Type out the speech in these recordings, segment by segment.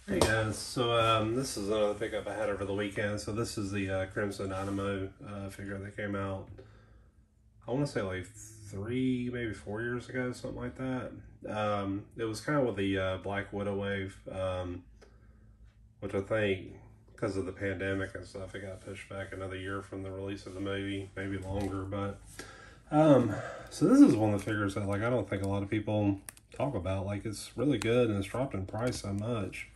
Hey guys, so this is another pickup I had over the weekend. So this is the Crimson Dynamo figure that came out, I want to say like 3, maybe 4 years ago, something like that. It was kind of with the Black Widow wave, which I think because of the pandemic and stuff, it got pushed back another year from the release of the movie, maybe longer. But um, so this is one of the figures that like I don't think a lot of people talk about. Like it's really good and it's dropped in price so much.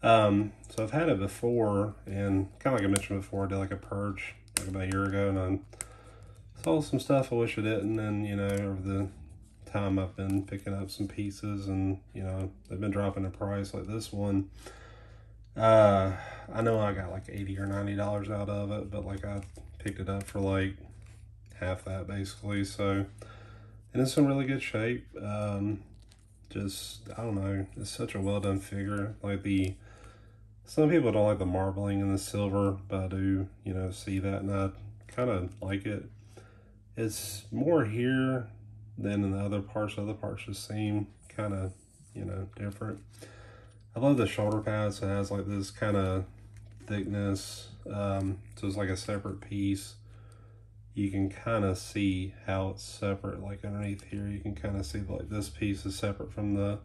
So I've had it before, and kind of like I mentioned before, I did like a purge like about a year ago, and I saw some stuff I wish I didn't, and over the time I've been picking up some pieces, and they've been dropping in price. Like this one, uh, I know I got like $80 or $90 out of it, but like I picked it up for like half that basically. So, and it's in really good shape. Just I don't know, it's such a well done figure. Like the Some people don't like the marbling and the silver, but I do, see that, and I kind of like it. It's more here than in the other parts. Other parts just seem kind of, different. I love the shoulder pads. It has like this kind of thickness, so it's like a separate piece. You can kind of see how it's separate. Like underneath here, you can kind of see like this piece is separate from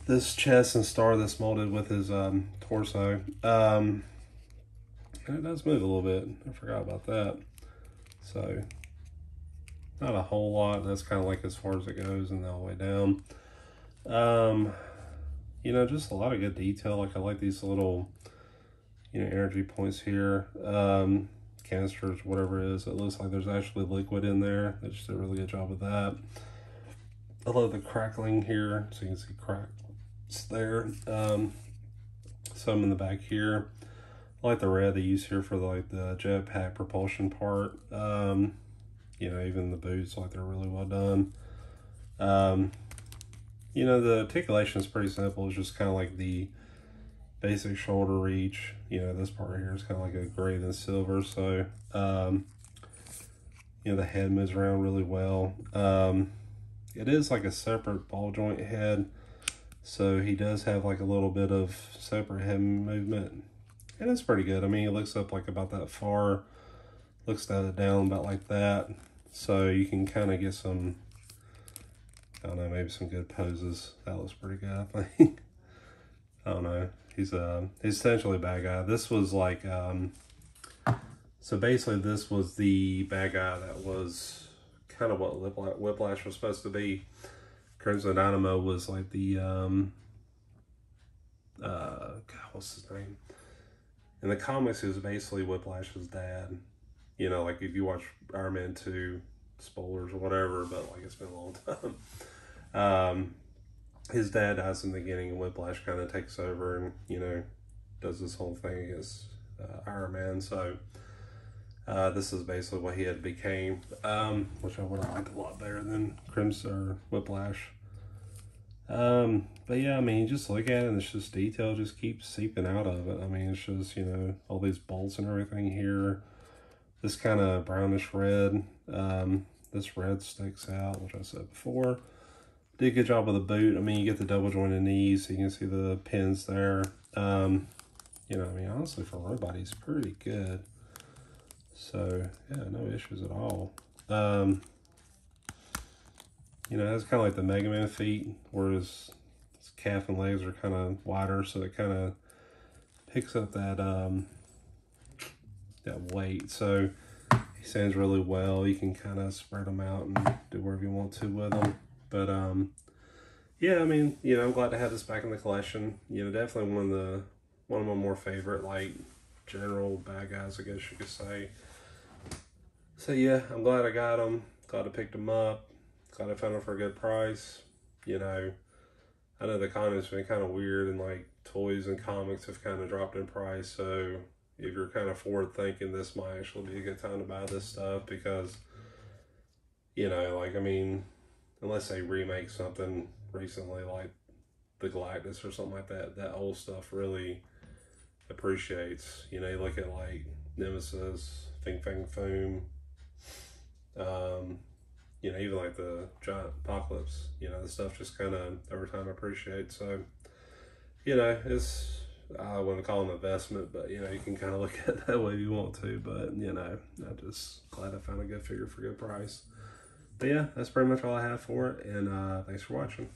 this chest and star that's molded with his torso. And it does move a little bit. I forgot about that. So not a whole lot. That's kind of like as far as it goes and all the way down. Um, just a lot of good detail. Like I like these little, energy points here. Canisters, whatever it is. It looks like there's actually liquid in there. They just did a really good job with that. I love the crackling here. So you can see cracks there. Some in the back here. I like the red they use here for the jetpack propulsion part. Even the boots, like they're really well done. The articulation is pretty simple. It's just kind of like the basic shoulder reach. This part here is kind of like a gray and silver. So, the head moves around really well. It is like a separate ball joint head. So he does have like a little bit of separate head movement. And it's pretty good. I mean, it looks up like about that far, looks down about like that. So you can kind of get some, I don't know, maybe some good poses. That looks pretty good, I think. I don't know. He's essentially a bad guy. This was like, so basically this was the bad guy that was kind of what Whiplash was supposed to be. Crimson Dynamo was like the, God, what's his name? In the comics, it was basically Whiplash's dad. Like if you watch Iron Man 2, spoilers or whatever, but like it's been a long time. His dad dies in the beginning, and Whiplash kind of takes over and, does this whole thing against Iron Man. So this is basically what he had became, which I would have liked a lot better than Crimson or Whiplash. But yeah, I mean, you just look at it and it's just detail just keeps seeping out of it. I mean, it's just, all these bolts and everything here. This kind of brownish red. This red sticks out, which I said before. Did a good job with the boot. I mean, you get the double jointed knees, so you can see the pins there. I mean, honestly, for a robot, he's pretty good. So, yeah, no issues at all. It's kind of like the Mega Man feet, whereas his calf and legs are kind of wider, so it kind of picks up that that weight. So he stands really well. You can kind of spread them out and do whatever you want to with them. But yeah, I mean, I'm glad to have this back in the collection. Definitely one of my more favorite like general bad guys, I guess you could say. So yeah, I'm glad I got them. Glad I picked them up. Glad I found them for a good price. I know the economy's been kind of weird and like toys and comics have kind of dropped in price. So if you're kind of forward thinking, this might actually be a good time to buy this stuff because, like, I mean, unless they remake something recently like the Galactus or something like that, that old stuff really appreciates. You look at like Nemesis, Fing Fang Foom, even like the giant apocalypse, the stuff just kind of over time appreciates. So you know, it's, I wouldn't call it an investment, but, you know, you can kind of look at it that way if you want to. But, you know, I'm just glad I found a good figure for a good price. But yeah, that's pretty much all I have for it. And thanks for watching.